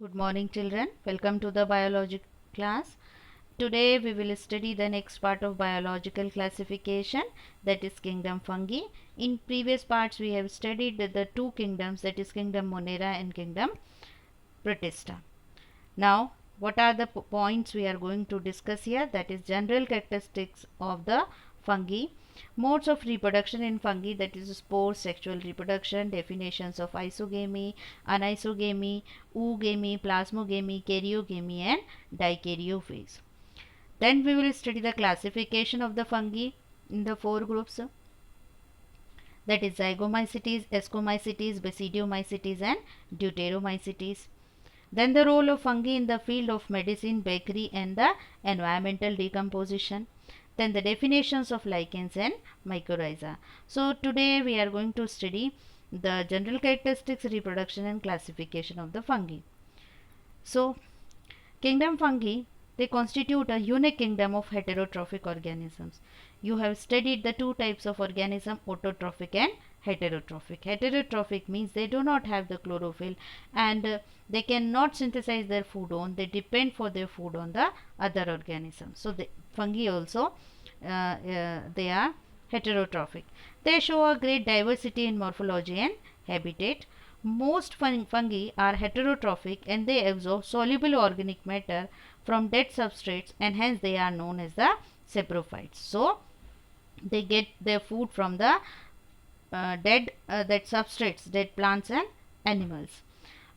Good morning children. Welcome to the biology class. Today we will study the next part of biological classification, that is kingdom fungi. In previous parts we have studied the two kingdoms, that is kingdom Monera and kingdom Protista. Now what are the points we are going to discuss here? That is general characteristics of the fungi, modes of reproduction in fungi, that is spore, sexual reproduction, definitions of isogamy, anisogamy, oogamy, plasmogamy, karyogamy and dikaryophase. Then we will study the classification of the fungi in the four groups, that is zygomycetes, ascomycetes, basidiomycetes and deuteromycetes. Then the role of fungi in the field of medicine, bakery and the environmental decomposition. Then the definitions of lichens and mycorrhiza. So today we are going to study the general characteristics, reproduction and classification of the fungi. So kingdom fungi, they constitute a unique kingdom of heterotrophic organisms. You have studied the two types of organism, autotrophic and heterotrophic. Heterotrophic means they do not have the chlorophyll and they cannot synthesize their food on, they depend for their food on the other organisms. So the fungi also they are heterotrophic. They show a great diversity in morphology and habitat. Most fungi are heterotrophic and they absorb soluble organic matter from dead substrates and hence they are known as the saprophytes. So they get their food from the dead substrates, dead plants and animals.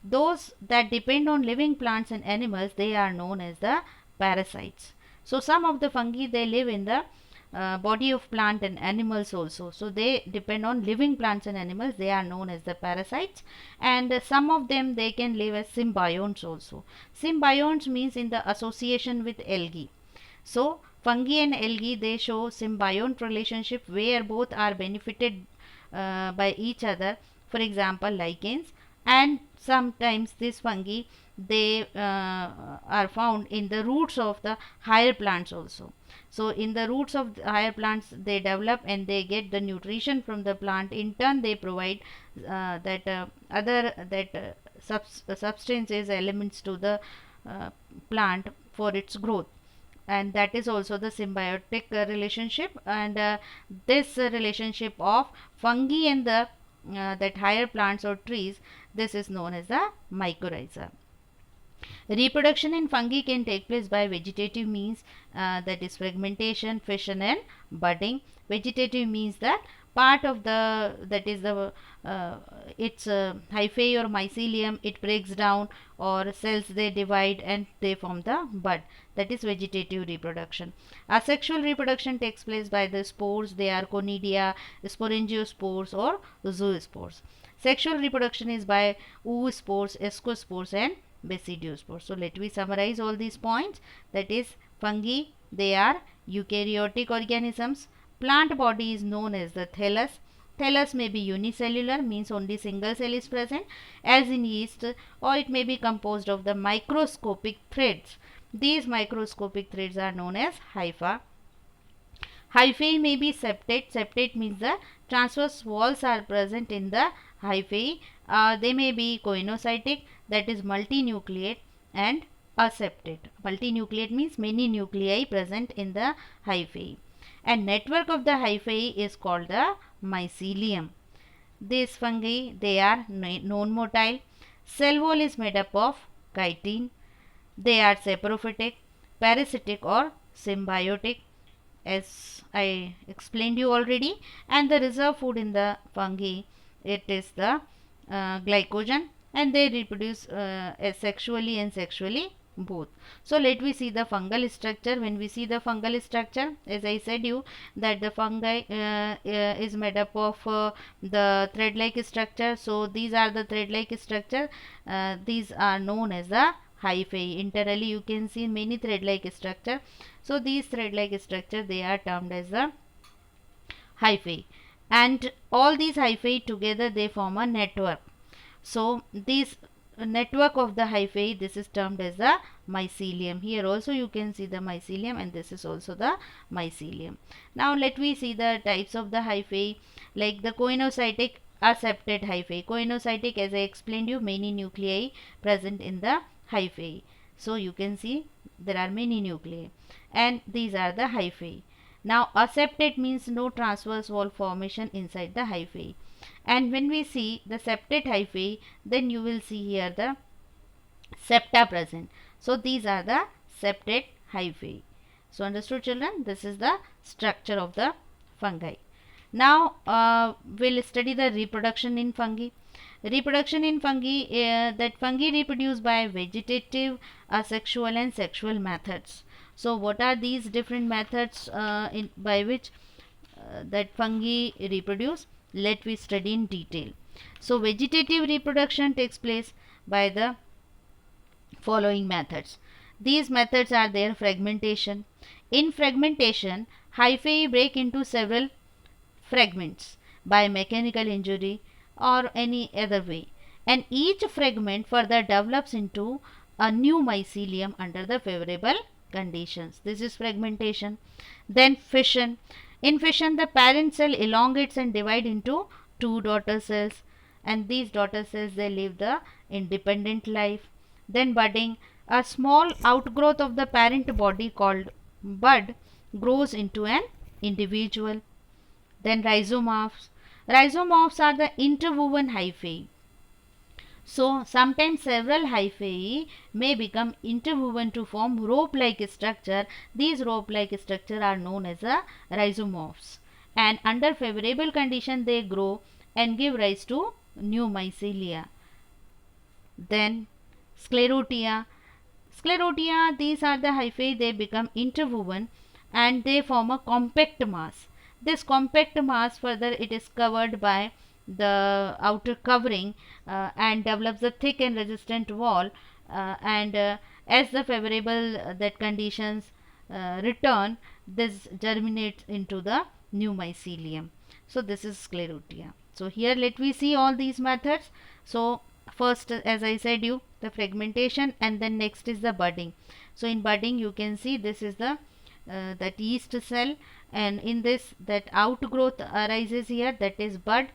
Those that depend on living plants and animals, they are known as the parasites. So some of the fungi, they live in the body of plant and animals also. So they depend on living plants and animals, they are known as the parasites, and some of them they can live as symbionts also. Symbionts means in the association with algae. So fungi and algae, they show symbiont relationship where both are benefited by each other. For example, lichens, and sometimes these fungi, they are found in the roots of the higher plants also. So in the roots of the higher plants they develop and they get the nutrition from the plant. In turn they provide substances, elements to the plant for its growth, and that is also the symbiotic relationship. And this relationship of fungi and the that higher plants or trees, this is known as the mycorrhiza. Reproduction in fungi can take place by vegetative means, that is fragmentation, fission and budding. Vegetative means that part of the, that is the its hyphae or mycelium, it breaks down, or cells they divide and they form the bud, that is vegetative reproduction. Asexual reproduction takes place by the spores, they are conidia, sporangiospores or zoospores. Sexual reproduction is by oospores, ascospores and basidiospores. So let me summarize all these points. That is, fungi, they are eukaryotic organisms. Plant body is known as the thallus. Thallus may be unicellular, means only single cell is present, as in yeast, or it may be composed of the microscopic threads. These microscopic threads are known as hypha. Hyphae may be septate. Septate means the transverse walls are present in the hyphae. They may be coinocytic, that is multinucleate, and aseptate. Multinucleate means many nuclei present in the hyphae. And network of the hyphae is called the mycelium. These fungi, they are non-motile. Cell wall is made up of chitin. They are saprophytic, parasitic or symbiotic, as I explained you already. And the reserve food in the fungi, it is the glycogen, and they reproduce sexually and sexually both. So let me see the fungal structure. When we see the fungal structure, as I said you that the fungi is made up of the thread-like structure. So these are the thread-like structure. These are known as the hyphae. Internally you can see many thread-like structure. So these thread-like structure, they are termed as the hyphae, and all these hyphae together they form a network. So this network of the hyphae, this is termed as the mycelium. Here also you can see the mycelium, and this is also the mycelium. Now let me see the types of the hyphae. Like the coinocytic a septate hyphae. Coenocytic, as I explained you, many nuclei present in the hyphae. So you can see there are many nuclei, and these are the hyphae. Now aseptate means no transverse wall formation inside the hyphae. And when we see the septate hyphae, then you will see here the septa present. So these are the septate hyphae. So understood, children? This is the structure of the fungi. Now we'll study the reproduction in fungi. Reproduction in fungi, that fungi reproduce by vegetative, asexual and sexual methods. So what are these different methods by which that fungi reproduce? Let we study in detail. So vegetative reproduction takes place by the following methods. These methods are their fragmentation. In fragmentation, hyphae break into several fragments by mechanical injury or any other way, and each fragment further develops into a new mycelium under the favorable conditions. This is fragmentation. Then fission. In fission, the parent cell elongates and divides into two daughter cells, and these daughter cells, they live the independent life. Then budding. A small outgrowth of the parent body called bud grows into an individual. Then rhizomorphs. Rhizomorphs are the interwoven hyphae. So sometimes several hyphae may become interwoven to form rope-like structure. These rope-like structure are known as the rhizomorphs, and under favorable condition they grow and give rise to new mycelia. Then sclerotia. Sclerotia, these are the hyphae, they become interwoven and they form a compact mass. This compact mass further it is covered by the outer covering and develops a thick and resistant wall, and as the favorable that conditions return, this germinates into the new mycelium. So this is sclerotia. So here let we see all these methods. So first, as I said you, the fragmentation, and then next is the budding. So in budding you can see this is the that yeast cell, and in this that outgrowth arises here, that is bud,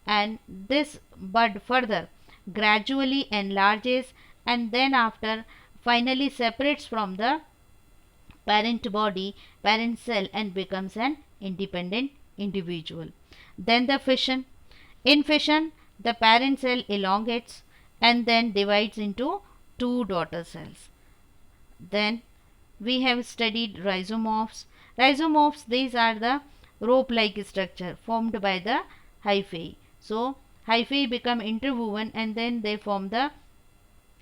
and this bud further gradually enlarges and then after finally separates from the parent body, parent cell, and becomes an independent individual. Then the fission. In fission, the parent cell elongates and then divides into two daughter cells. Then we have studied rhizomorphs. Rhizomorphs, these are the rope-like structure formed by the hyphae. So hyphae become interwoven and then they form the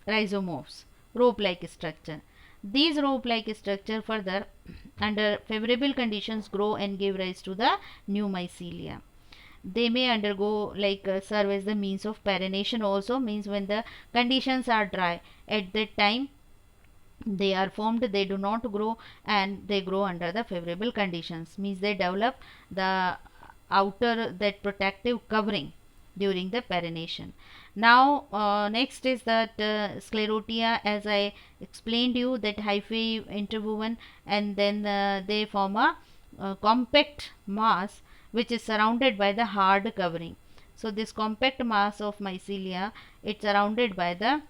rhizomorphs, rope-like structure. These rope-like structure further under favorable conditions grow and give rise to the new mycelia. They may undergo serve as the means of perennation also, means when the conditions are dry, at that time they are formed, they do not grow and they grow under the favorable conditions, means they develop the outer that protective covering during the perennation. Now next is that sclerotia, as I explained you, that hyphae interwoven and then they form a compact mass which is surrounded by the hard covering. So this compact mass of mycelia, it's surrounded by the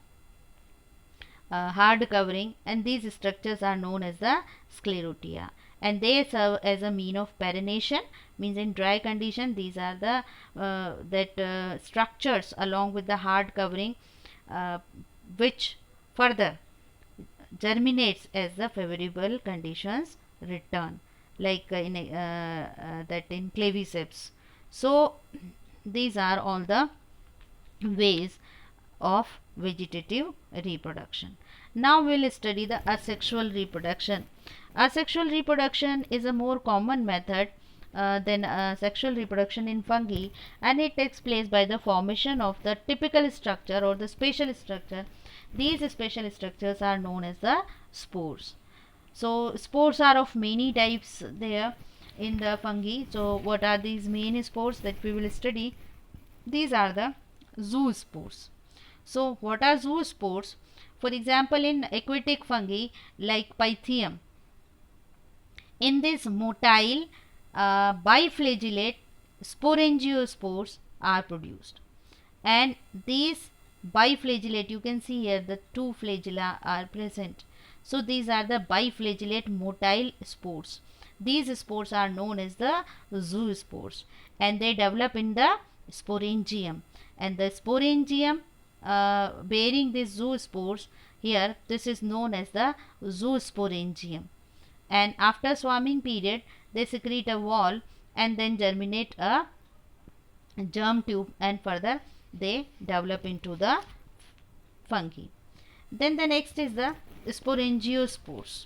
hard covering, and these structures are known as the sclerotia, and they serve as a mean of perennation, means in dry condition these are the structures along with the hard covering which further germinates as the favorable conditions return, like that in claviceps. So these are all the ways of vegetative reproduction. Now we will study the asexual reproduction. Asexual reproduction is a more common method than sexual reproduction in fungi, and it takes place by the formation of the typical structure or the spatial structure. These spatial structures are known as the spores. So spores are of many types there in the fungi. So what are these main spores that we will study? These are the zoospores. So what are zoospores? For example, in aquatic fungi like Pythium, in this motile biflagellate sporangiospores are produced. And these biflagellate, you can see here the two flagella are present. So these are the biflagellate motile spores. These spores are known as the zoospores, and they develop in the sporangium. And the sporangium bearing these zoospores, here this is known as the zoosporangium. And after swarming period, they secrete a wall and then germinate a germ tube, and further they develop into the fungi. Then the next is the sporangiospores.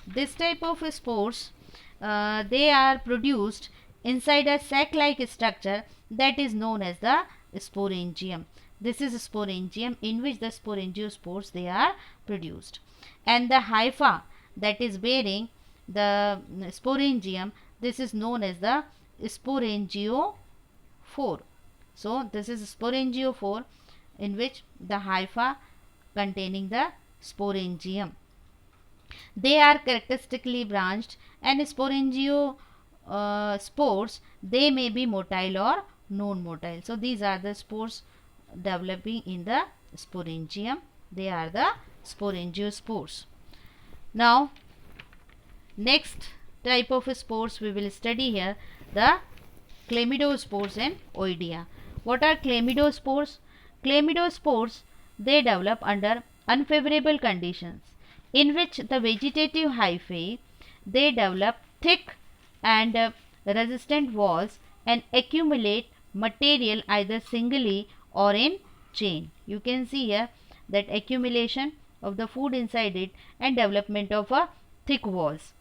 This type of spores, they are produced inside a sac-like structure that is known as the sporangium. This is sporangium in which the sporangiospores they are produced. And the hypha that is bearing the sporangium, this is known as the sporangiophore. So this is sporangiophore in which the hypha containing the sporangium. They are characteristically branched, and sporangio spores, they may be motile or non-motile. So these are the spores developing in the sporangium. They are the sporangiospores. Now next type of spores we will study here, the chlamydospores and oidea. What are chlamydospores? Chlamydospores, they develop under unfavorable conditions in which the vegetative hyphae, they develop thick and resistant walls and accumulate material either singly or in chain. You can see here that accumulation of the food inside it and development of a thick walls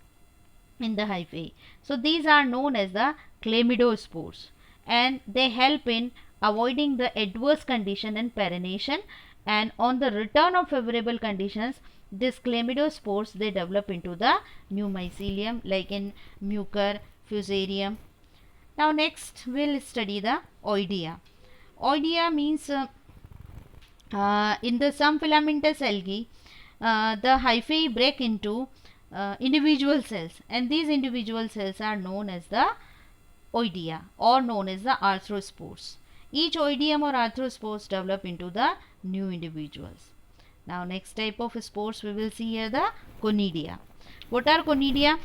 in the hyphae. So these are known as the chlamydospores, and they help in avoiding the adverse condition and perennation, and on the return of favorable conditions, these chlamydospores they develop into the new mycelium like in Mucor, Fusarium. Now next we will study the oidea. Oidea means in the some filamentous algae, the hyphae break into individual cells, and these individual cells are known as the oidea or known as the arthrospores. Each oidium or arthrospores develop into the new individuals. Now next type of spores we will see here, the conidia. What are conidia?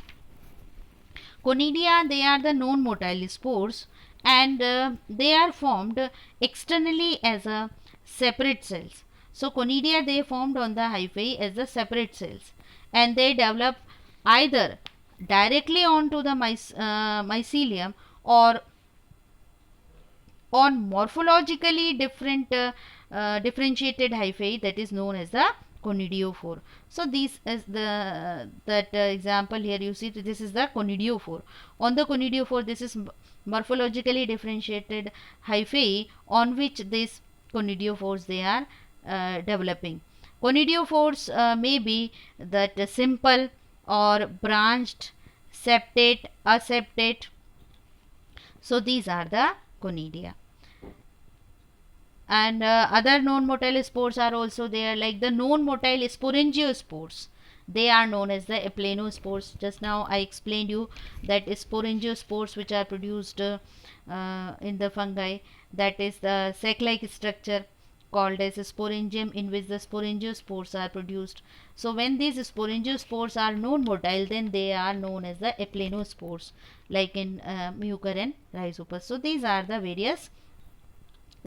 Conidia, they are the non-motile spores, and they are formed externally as a separate cells. So conidia, they formed on the hyphae as the separate cells, and they develop either directly onto the mycelium or on morphologically different differentiated hyphae, that is known as the conidiophore. So this is the example here you see, this is the conidiophore. On the conidiophore, this is morphologically differentiated hyphae on which these conidiophores they are developing. Conidiophores may be that simple or branched, septate, aseptate. So these are the conidia. And other non-motile spores are also there, like the non-motile sporangiospores. They are known as the aplanospores. Just now I explained you that sporangiospores which are produced in the fungi, that is the sac-like structure called as a sporangium in which the sporangiospores are produced. So when these sporangiospores are non-motile, then they are known as the aplanospores like in Mucor and Rhizopus. So these are the various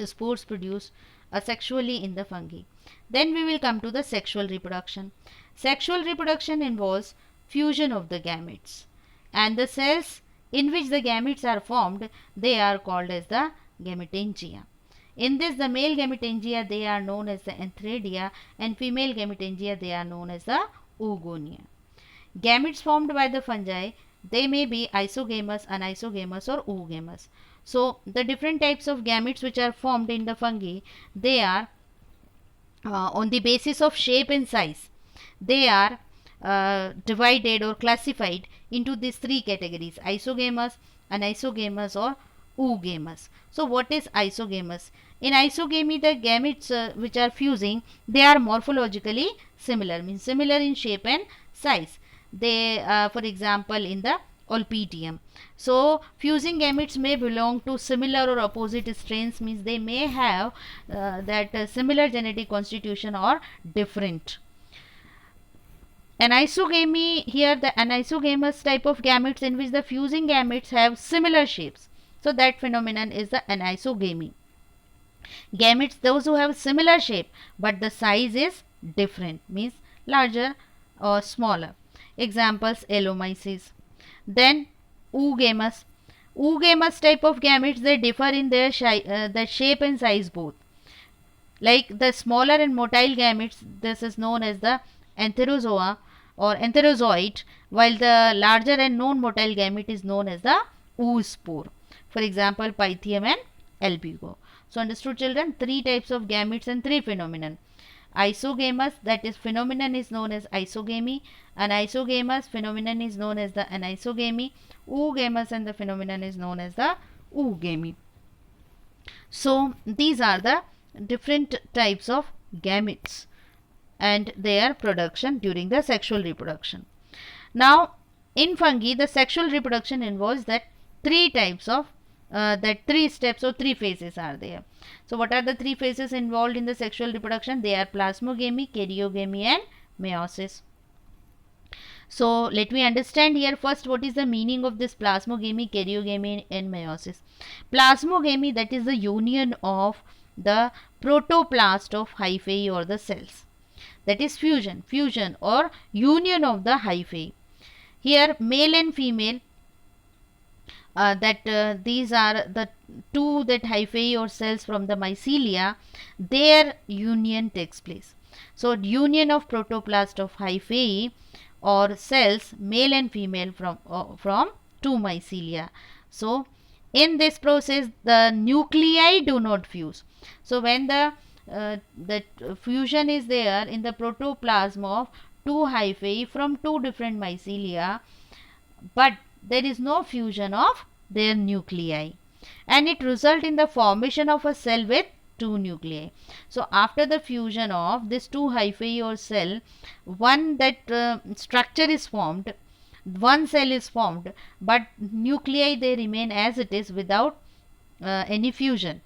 spores produced asexually in the fungi. Then we will come to the sexual reproduction. Sexual reproduction involves fusion of the gametes, and the cells in which the gametes are formed, they are called as the gametangia. In this, the male gametangia they are known as the antheridia, and female gametangia they are known as the oogonia. Gametes formed by the fungi, they may be isogamous, anisogamous or oogamous. So the different types of gametes which are formed in the fungi, they are on the basis of shape and size. They are divided or classified into these three categories: isogamous, anisogamous or oogamous. So what is isogamous? In isogamy, the gametes which are fusing, they are morphologically similar, means similar in shape and size. They for example in the or PTM. So fusing gametes may belong to similar or opposite strains, means they may have that similar genetic constitution or different. Anisogamy, here the anisogamous type of gametes in which the fusing gametes have similar shapes. So that phenomenon is the anisogamy. Gametes, those who have similar shape but the size is different, means larger or smaller. Examples, Allomyces. Then oogamous. Oogamous type of gametes, they differ in their shape and size both. Like the smaller and motile gametes, this is known as the antherozoa or antherozoite, while the larger and non-motile gamete is known as the oospore. For example, Pythium and albugo. So understood children, three types of gametes and three phenomenon. Isogamous, that is phenomenon is known as isogamy. Anisogamous phenomenon is known as the anisogamy. Oogamous and the phenomenon is known as the oogamy. So these are the different types of gametes and their production during the sexual reproduction. Now in fungi, the sexual reproduction involves that three types of three steps or three phases are there. So what are the three phases involved in the sexual reproduction? They are plasmogamy, karyogamy and meiosis. So let me understand here first what is the meaning of this plasmogamy, karyogamy and meiosis. Plasmogamy, that is the union of the protoplast of hyphae or the cells. That is fusion or union of the hyphae. Here male and female, these are the two that hyphae or cells from the mycelia, their union takes place. So union of protoplast of hyphae or cells, male and female from two mycelia. So in this process the nuclei do not fuse. So when the fusion is there in the protoplasm of two hyphae from two different mycelia, but there is no fusion of their nuclei, and it results in the formation of a cell with two nuclei. So after the fusion of this two hyphae or cell, one that structure is formed, one cell is formed, but nuclei they remain as it is without any fusion.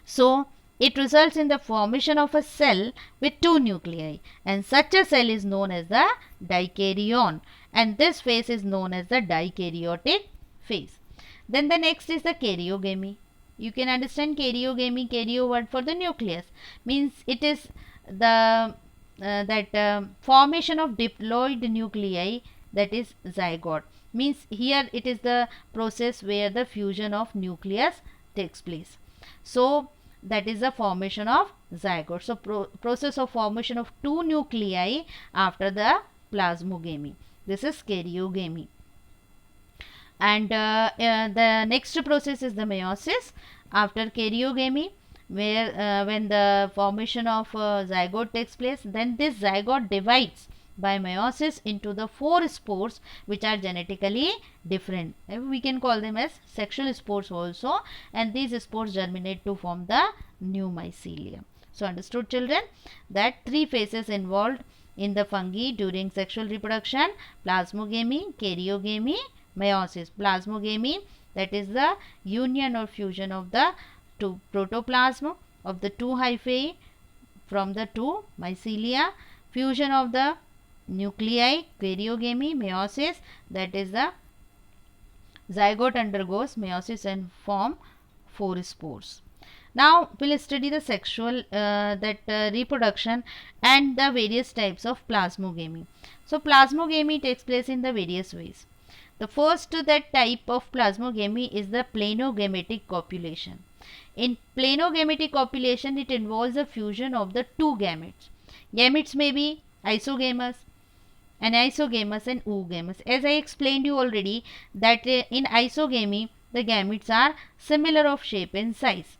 So it results in the formation of a cell with two nuclei, and such a cell is known as the dikaryon, and this phase is known as the dikaryotic phase. Then the next is the karyogamy. You can understand karyogamy, karyo word for the nucleus, means it is the formation of diploid nuclei, that is zygote, means here it is the process where the fusion of nucleus takes place. So that is the formation of zygote. So process of formation of two nuclei after the plasmogamy, this is karyogamy. And the next process is the meiosis after karyogamy, where when the formation of zygote takes place, then this zygote divides by meiosis into the four spores which are genetically different. We can call them as sexual spores also, and these spores germinate to form the new mycelium. So understood children, that three phases involved in the fungi during sexual reproduction: plasmogamy, karyogamy, meiosis. Plasmogamy, that is the union or fusion of the two protoplasm of the two hyphae from the two mycelia. Fusion of the nuclei, karyogamy. Meiosis, that is the zygote undergoes meiosis and form four spores. Now we will study the sexual reproduction and the various types of plasmogamy. So plasmogamy takes place in the various ways. The first that type of plasmogamy is the planogametic copulation. In planogametic copulation, it involves the fusion of the two gametes. Gametes may be isogamous, anisogamous and oogamous. As I explained you already that in isogamy the gametes are similar of shape and size.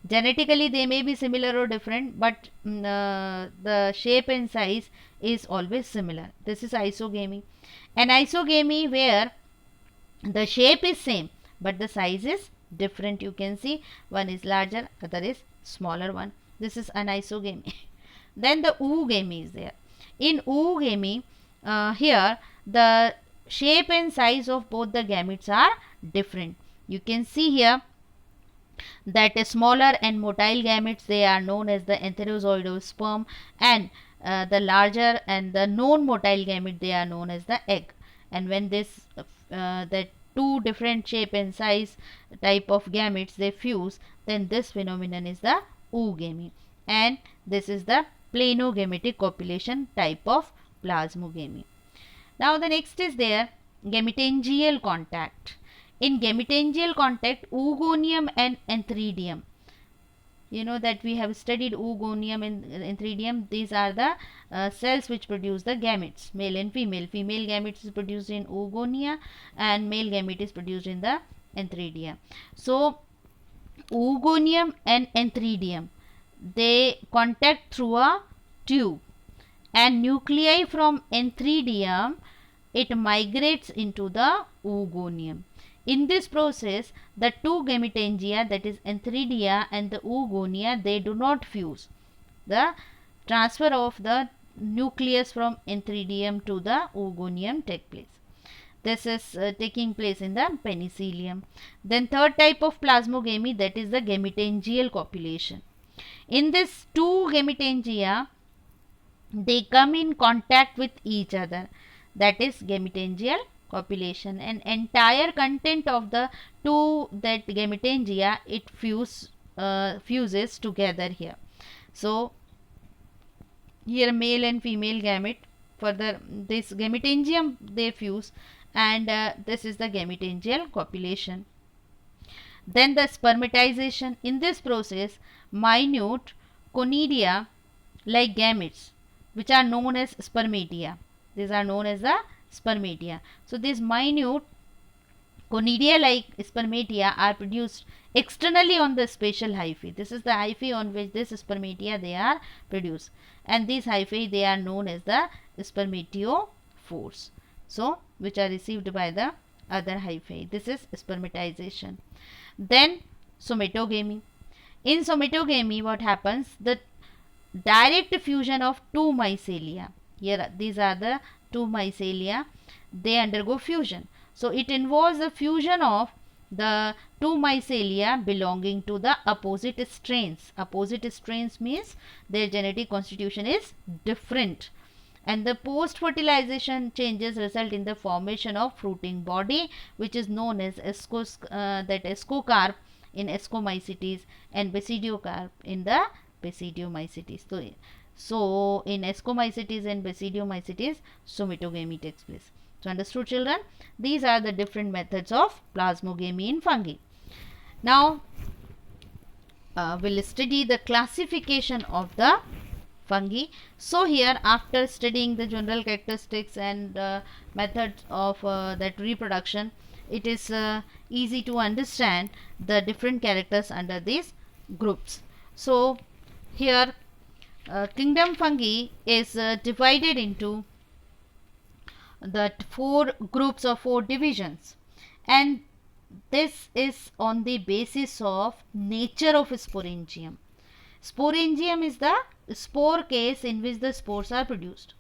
Genetically they may be similar or different, but the shape and size is always similar. This is isogamy. Anisogamy, where the shape is same but the size is different. You can see one is larger, other is smaller one. This is anisogamy. Then the oogamy is there. In oogamy, here the shape and size of both the gametes are different. You can see here that smaller and motile gametes, they are known as the enterozoidal sperm, and the larger and the non-motile gamete, they are known as the egg. And when this that two different shape and size type of gametes they fuse, then this phenomenon is the oogamy, and this is the planogametic copulation type of plasmogamy. Now the next is there gametangial contact. In gametangial contact, oogonium and antheridium, you know that we have studied oogonium and antheridium. These are the cells which produce the gametes, male and female. Female gametes is produced in oogonia and male gamete is produced in the antheridia. So oogonium and antheridium, they contact through a tube, and nuclei from antheridium, it migrates into the oogonium. In this process, the two gametangia, that is antheridia and the oogonia, they do not fuse. The transfer of the nucleus from antheridium to the oogonium take place. This is taking place in the penicillium. Then third type of plasmogamy, that is the gametangial copulation. In this two gametangia, they come in contact with each other, that is gametangial copulation, and entire content of the two that gametangia, it fuses together here. So here male and female gamete, further this gametangium they fuse, and this is the gametangial copulation. Then the spermatization. In this process, minute conidia like gametes, which are known as spermatia, these are known as the spermatia. So these minute conidia like spermatia are produced externally on the spatial hyphae. This is the hyphae on which this spermatia they are produced, and these hyphae, they are known as the spermatiophores, so which are received by the other hyphae. This is spermatization. Then somatogamy. In somatogamy, what happens? The direct fusion of two mycelia. Here these are the two mycelia, they undergo fusion. So it involves the fusion of the two mycelia belonging to the opposite strains. Opposite strains means their genetic constitution is different, and the post fertilization changes result in the formation of fruiting body, which is known as ascocarp in Ascomycetes and basidiocarp in the Basidiomycetes. So in Ascomycetes and Basidiomycetes, somatogamy takes place. So understood, children? These are the different methods of plasmogamy in fungi. Now we'll study the classification of the fungi. So here, after studying the general characteristics and methods of that reproduction, it is easy to understand the different characters under these groups. So here kingdom fungi is divided into the four groups or four divisions, and this is on the basis of nature of sporangium. Sporangium is the spore case in which the spores are produced.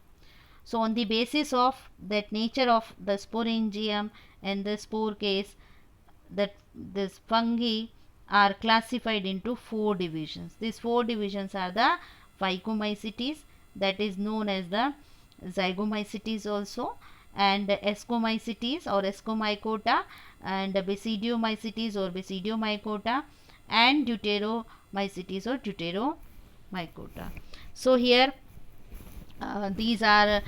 So on the basis of that nature of the sporangium and the spore case, that this fungi are classified into four divisions. These four divisions are the Phycomycetes, that is known as the Zygomycetes also, and Ascomycetes or Ascomycota, and Basidiomycetes or Basidiomycota, and Deuteromycetes or Deuteromycota. So here these are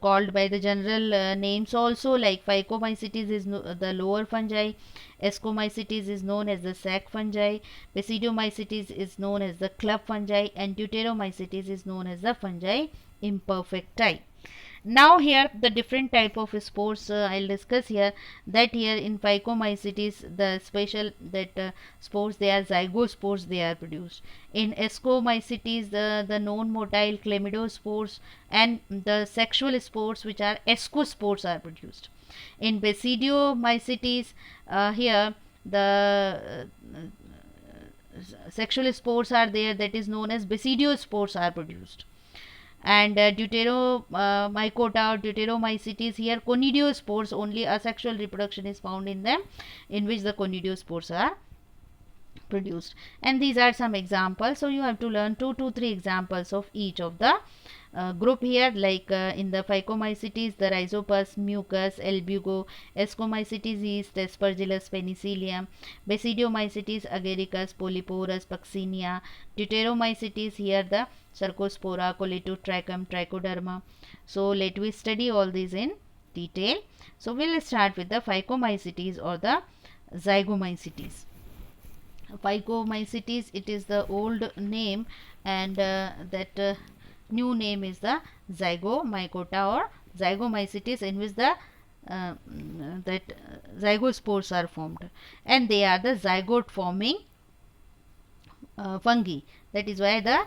called by the general names also, like Phycomycetes is the lower fungi, Ascomycetes is known as the sac fungi, Basidiomycetes is known as the club fungi, and Deuteromycetes is known as the fungi imperfecti. Now here the different type of spores I'll discuss here. That here in Phycomycetes, the special that spores, they are zygospores, they are produced. In Ascomycetes, the non-motile chlamydospores and the sexual spores, which are ascospores, are produced. In Basidiomycetes, here the sexual spores are there, that is known as basidiospores are produced. and Deuteromycota or Deuteromycetes, here conidiospores, only asexual reproduction is found in them, in which the conidiospores are produced. And these are some examples, so you have to learn 2 to 3 examples of each of the group here, like in the Phycomycetes, the Rhizopus, Mucus, Albugo, Ascomycetes yeast, Aspergillus, Penicillium, Basidiomycetes, Agaricus, Polyporus, Puccinia, Deuteromycetes, here the Cercospora, Coletotrachum, Trichoderma. So let we study all these in detail. So we'll start with the Phycomycetes or the Zygomycetes. Phycomycetes, it is the old name, and that new name is the Zygomycota or Zygomycetes, in which the zygospores are formed, and they are the zygote forming fungi. That is why the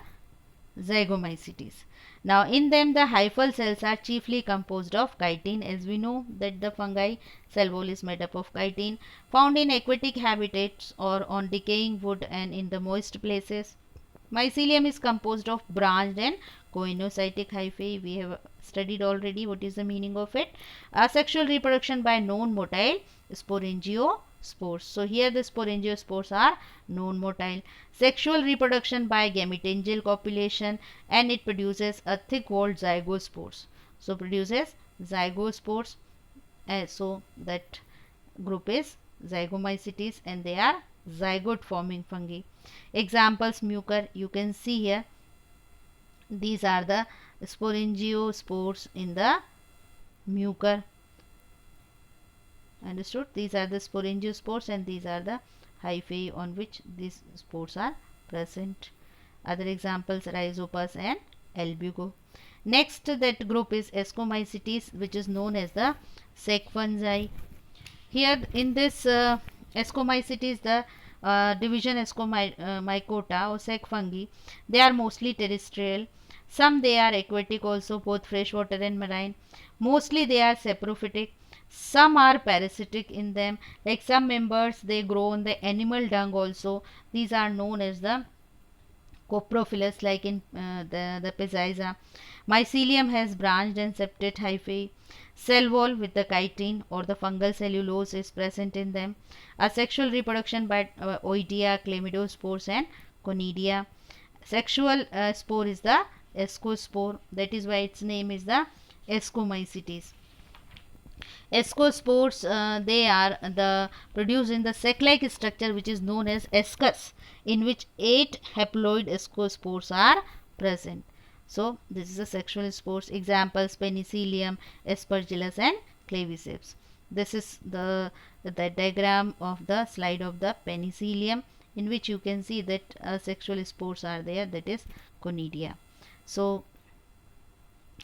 Zygomycetes. Now in them the hyphal cells are chiefly composed of chitin, as we know that the fungi cell wall is made up of chitin, found in aquatic habitats or on decaying wood and in the moist places. Mycelium is composed of branched and coenocytic hyphae. We have studied already what is the meaning of it. Asexual reproduction by non-motile sporangiosperms. So here the sporangiosperms are non-motile. Sexual reproduction by gametangial copulation, and it produces a thick-walled zygospores. So produces zygospores. So that group is Zygomycetes, and they are zygote forming fungi. Examples: Mucor, you can see here, these are the sporangiosperms in the Mucor. Understood? These are the sporangiosperms, and these are the hyphae on which these spores are present. Other examples: Rhizopus and Albugo. Next, that group is Ascomycetes, which is known as the sec fungi. Here in this Ascomycetes, the division Ascomycota or sec fungi, they are mostly terrestrial. Some they are aquatic also, both freshwater and marine. Mostly they are saprophytic. Some are parasitic in them, like some members they grow on the animal dung also. These are known as the coprophilous, like in the Pezaiza. Mycelium has branched and septate hyphae. Cell wall with the chitin or the fungal cellulose is present in them. Asexual reproduction by Oidea, Chlamydospores and Conidia. Sexual spore is the ascospore. That is why its name is the Ascomycetes. Ascospores, they are produced in the sac-like structure which is known as ascus, in which 8 haploid ascospores are present. So this is the sexual spores. Examples: Penicillium, Aspergillus and Claviceps. This is the diagram of the slide of the Penicillium, in which you can see that sexual spores are there, that is Conidia. So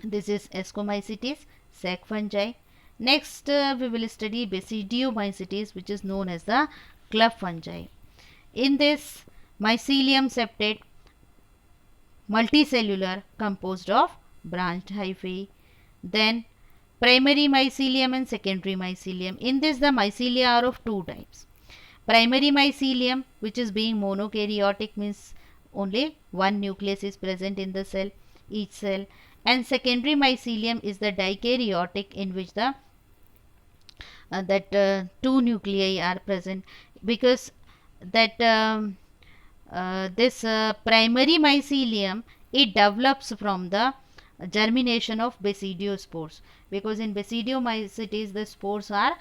this is Ascomycetes, sac fungi. Next we will study Basidiomycetes, which is known as the club fungi. In this, mycelium septate, multicellular, composed of branched hyphae. Then primary mycelium and secondary mycelium. In this, the mycelia are of 2 types. Primary mycelium, which is being monokaryotic, means only one nucleus is present in the cell, each cell. And secondary mycelium is the dikaryotic, in which the 2 nuclei are present, because that this primary mycelium, it develops from the germination of basidiospores, because in Basidiomycetes the spores are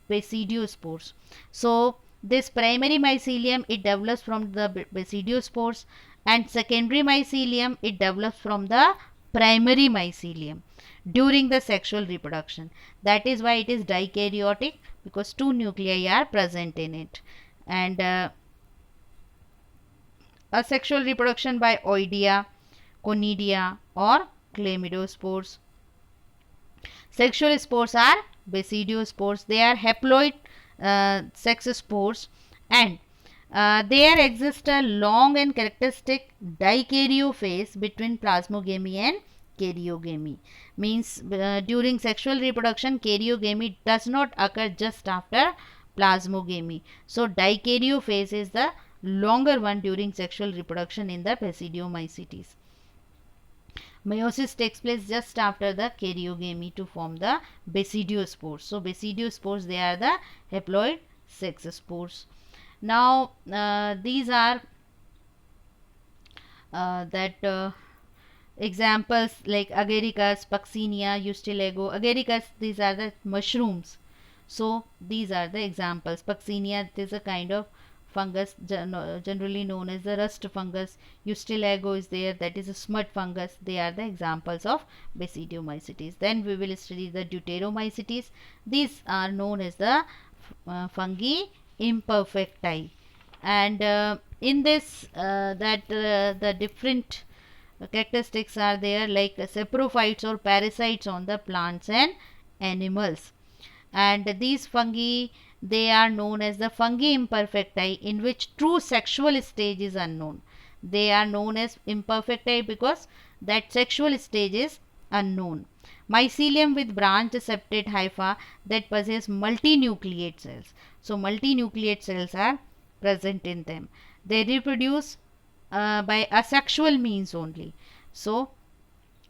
basidiospores. So this primary mycelium, it develops from the basidiospores, and secondary mycelium, it develops from the primary mycelium during the sexual reproduction. That is why it is dikaryotic, because 2 nuclei are present in it. And asexual reproduction by Oidea, Conidia or Chlamydospores. Sexual spores are basidiospores. They are haploid sex spores, and there exists a long and characteristic dikaryophase between plasmogamy and karyogamy. Means during sexual reproduction, karyogamy does not occur just after plasmogamy. So dikaryophase is the longer one during sexual reproduction in the Basidiomycetes. Meiosis takes place just after the karyogamy to form the basidiospores. So basidiospores, they are the haploid sex spores. Now these are examples like Agaricus, Puccinia, Eustylago. Agaricus, these are the mushrooms. So these are the examples. Puccinia is a kind of fungus generally known as the rust fungus. Eustylago is there, that is a smut fungus. They are the examples of Basidiomycetes. Then we will study the Deuteromycetes. These are known as the fungi imperfecti. And in this the different characteristics are there, like saprophytes or parasites on the plants and animals. And these fungi, they are known as the fungi imperfecti, in which true sexual stage is unknown. They are known as imperfecti because that sexual stage is unknown. Mycelium with branched septate hypha that possess multinucleate cells. So multinucleate cells are present in them. They reproduce by asexual means only. So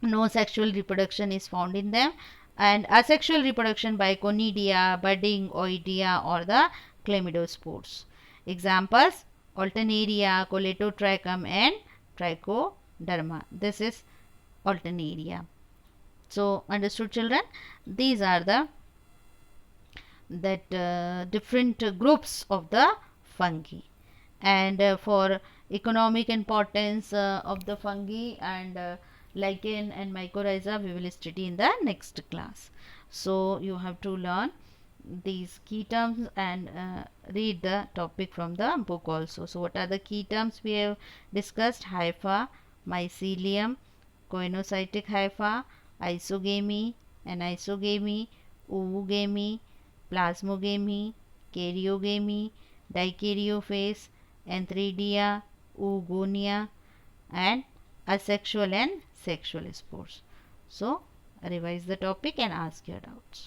no sexual reproduction is found in them, and asexual reproduction by conidia, budding, oidea, or the chlamydospores. Examples: Alternaria, Coletotrichum, and Trichoderma. This is Alternaria. So understood, children? These are the different groups of the fungi. And for economic importance of the fungi and lichen and mycorrhiza, we will study in the next class. So you have to learn these key terms and read the topic from the book also. So what are the key terms we have discussed? Hypha, mycelium, coenocytic hypha, isogamy, anisogamy, oogamy, plasmogamy, karyogamy, dikaryophase, Antheridia, oogonia, and asexual and sexual spores. So revise the topic and ask your doubts.